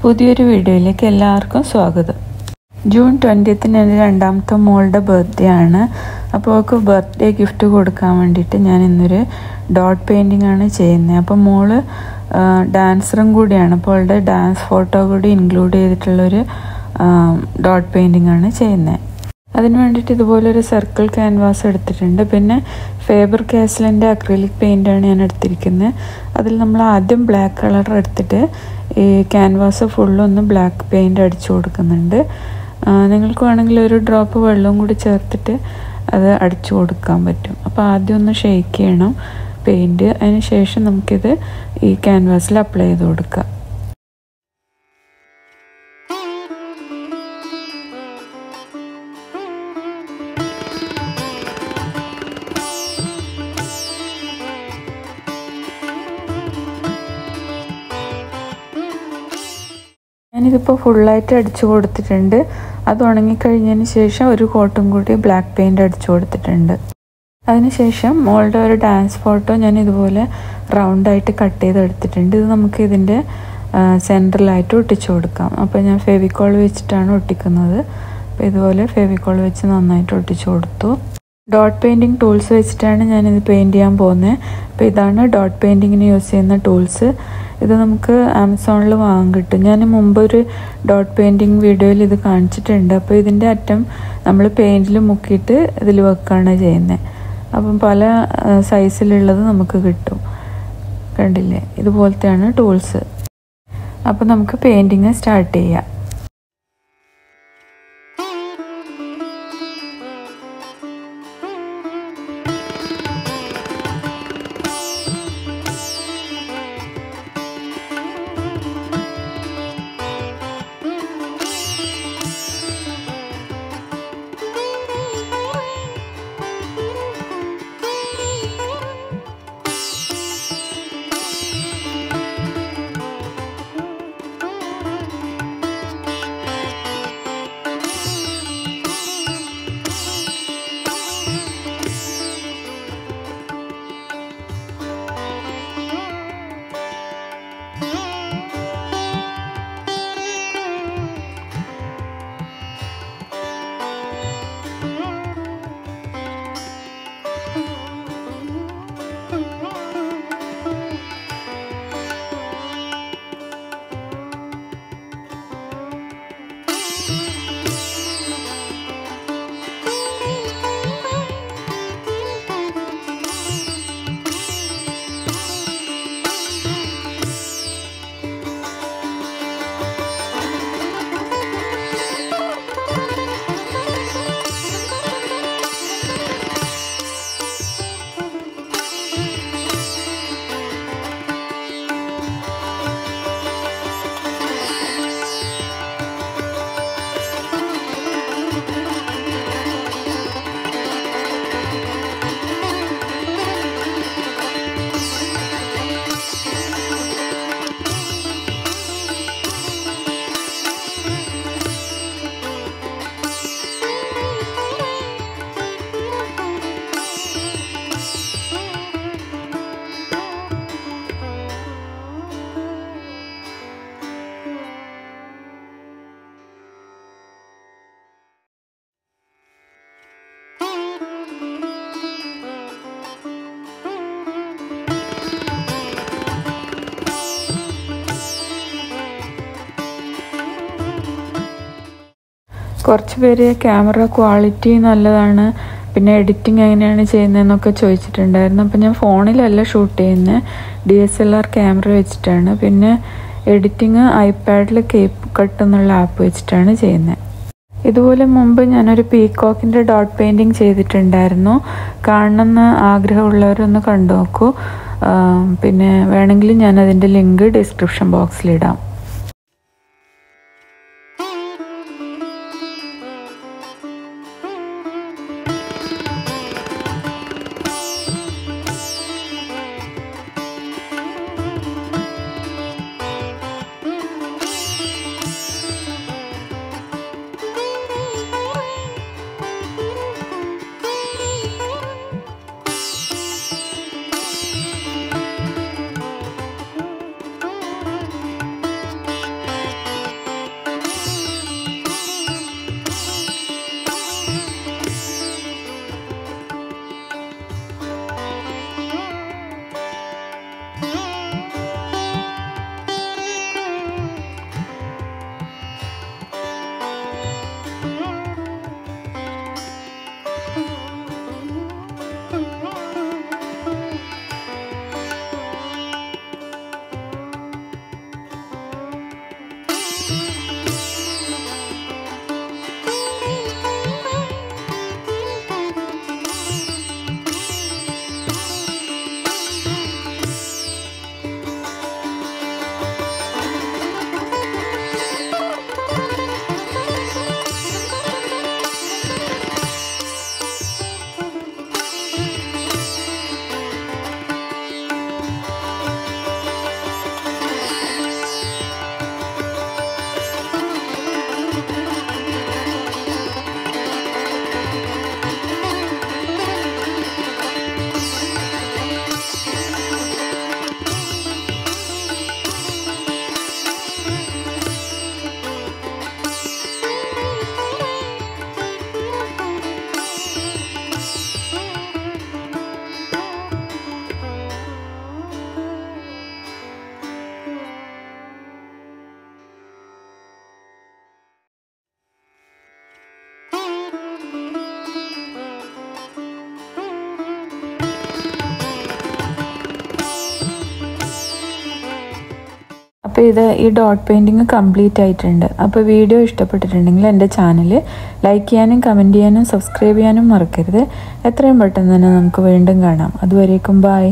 പുതിയൊരു വീഡിയോയിലേക്ക് എല്ലാവർക്കും സ്വാഗതം. ജൂൺ 20 എൻ്റെ രണ്ടാമത്തെ മോളുടെ ബർത്ത്ഡേ ആണ്. അപ്പോൾ അവൾക്ക് ബർത്ത്ഡേ ഗിഫ്റ്റ് കൊടുക്കാൻ വേണ്ടിയിട്ട് ഞാൻ ഇന്നൊരു ഡോട്ട് പെയിൻറ്റിംഗ് ആണ് ചെയ്യുന്നത്. അപ്പോൾ മോള് ഡാൻസറും കൂടിയാണ്. അപ്പോൾ അവളുടെ ഡാൻസ് ഫോട്ടോ കൂടി ഇൻക്ലൂഡ് ചെയ്തിട്ടുള്ളൊരു ഡോട്ട് പെയിൻറ്റിംഗ് ആണ് ചെയ്യുന്നത്. അതിന് വേണ്ടിയിട്ട് ഇതുപോലൊരു സർക്കിൾ ക്യാൻവാസ് എടുത്തിട്ടുണ്ട്. പിന്നെ ഫേബർ കാസലിൻ്റെ അക്രിലിക് പെയിൻ്റാണ് ഞാൻ എടുത്തിരിക്കുന്നത്. അതിൽ നമ്മൾ ആദ്യം ബ്ലാക്ക് കളർ എടുത്തിട്ട് ഈ ക്യാൻവാസ് ഫുള്ളൊന്ന് ബ്ലാക്ക് പെയിൻ്റ് അടിച്ചു കൊടുക്കുന്നുണ്ട്. നിങ്ങൾക്ക് വേണമെങ്കിൽ ഒരു ഡ്രോപ്പ് വെള്ളവും കൂടി ചേർത്തിട്ട് അത് അടിച്ചു കൊടുക്കാൻ പറ്റും. അപ്പോൾ ആദ്യം ഒന്ന് ഷെയ്ക്ക് ചെയ്യണം പെയിൻറ്റ്. അതിന് ശേഷം നമുക്കിത് ഈ ക്യാൻവാസിൽ അപ്ലൈ ചെയ്ത് കൊടുക്കാം. ഞാനിതിപ്പോൾ ഫുള്ളായിട്ട് അടിച്ചു കൊടുത്തിട്ടുണ്ട്. അത് ഉണങ്ങിക്കഴിഞ്ഞതിന് ശേഷം ഒരു കോട്ടും കൂടി ബ്ലാക്ക് പെയിൻറ്റ് അടിച്ചു കൊടുത്തിട്ടുണ്ട്. അതിനുശേഷം മോളുടെ ഒരു ഡാൻസ് ഫോട്ടോ ഞാൻ ഇതുപോലെ റൗണ്ടായിട്ട് കട്ട് ചെയ്തെടുത്തിട്ടുണ്ട്. ഇത് നമുക്ക് ഇതിൻ്റെ സെൻറ്ററിലായിട്ട് ഒട്ടിച്ചു കൊടുക്കാം. അപ്പോൾ ഞാൻ ഫെവിക്കോൾ വെച്ചിട്ടാണ് ഒട്ടിക്കുന്നത്. അപ്പോൾ ഇതുപോലെ ഫെവിക്കോൾ വെച്ച് നന്നായിട്ട് ഒട്ടിച്ചു കൊടുത്തു. ഡോട്ട് പെയിൻറ്റിങ് ടൂൾസ് വെച്ചിട്ടാണ് ഞാനിത് പെയിൻറ്റ് ചെയ്യാൻ പോകുന്നത്. അപ്പോൾ ഇതാണ് ഡോട്ട് പെയിൻറ്റിങ്ങിന് യൂസ് ചെയ്യുന്ന ടൂൾസ്. ഇത് നമുക്ക് ആമസോണിൽ വാങ്ങാൻ കിട്ടും. ഞാൻ മുമ്പൊരു ഡോട്ട് പെയിൻറ്റിങ് വീഡിയോയിൽ ഇത് കാണിച്ചിട്ടുണ്ട്. അപ്പോൾ ഇതിൻ്റെ അറ്റം നമ്മൾ പെയിൻറ്റിൽ മുക്കിയിട്ട് ഇതിൽ വെക്കുകയാണ് ചെയ്യുന്നത്. അപ്പം പല സൈസിലുള്ളത് നമുക്ക് കിട്ടും. കണ്ടില്ലേ, ഇതുപോലത്തെയാണ് ടൂൾസ്. അപ്പോൾ നമുക്ക് പെയിൻറ്റിങ് സ്റ്റാർട്ട് ചെയ്യാം. കുറച്ച് പേര് ക്യാമറ ക്വാളിറ്റി നല്ലതാണ്, പിന്നെ എഡിറ്റിംഗ് എങ്ങനെയാണ് ചെയ്യുന്നതെന്നൊക്കെ ചോദിച്ചിട്ടുണ്ടായിരുന്നു. അപ്പോൾ ഞാൻ ഫോണിലല്ല ഷൂട്ട് ചെയ്യുന്നത്, DSLR ക്യാമറ വെച്ചിട്ടാണ്. പിന്നെ എഡിറ്റിങ് ഐപാഡിൽ കേപ്പ് കട്ട് എന്നുള്ള ആപ്പ് വെച്ചിട്ടാണ് ചെയ്യുന്നത്. ഇതുപോലെ മുമ്പ് ഞാനൊരു പീകോക്കിൻ്റെ ഡോട്ട് പെയിൻറ്റിങ് ചെയ്തിട്ടുണ്ടായിരുന്നു. കാണണമെന്ന് ആഗ്രഹമുള്ളവരൊന്ന് കണ്ടു നോക്കൂ. പിന്നെ വേണമെങ്കിൽ ഞാനതിൻ്റെ ലിങ്ക് ഡിസ്ക്രിപ്ഷൻ ബോക്സിലിടാം. അപ്പോൾ ഈ ഡോട്ട് പെയിൻറ്റിങ് കംപ്ലീറ്റ് ആയിട്ടുണ്ട്. അപ്പോൾ വീഡിയോ ഇഷ്ടപ്പെട്ടിട്ടുണ്ടെങ്കിൽ എൻ്റെ ചാനൽ ലൈക്ക് ചെയ്യാനും കമൻറ്റ് ചെയ്യാനും സബ്സ്ക്രൈബ് ചെയ്യാനും മറക്കരുത്. എത്രയും പെട്ടെന്ന് തന്നെ നമുക്ക് വീണ്ടും കാണാം. അതുവരേക്കും ബൈ.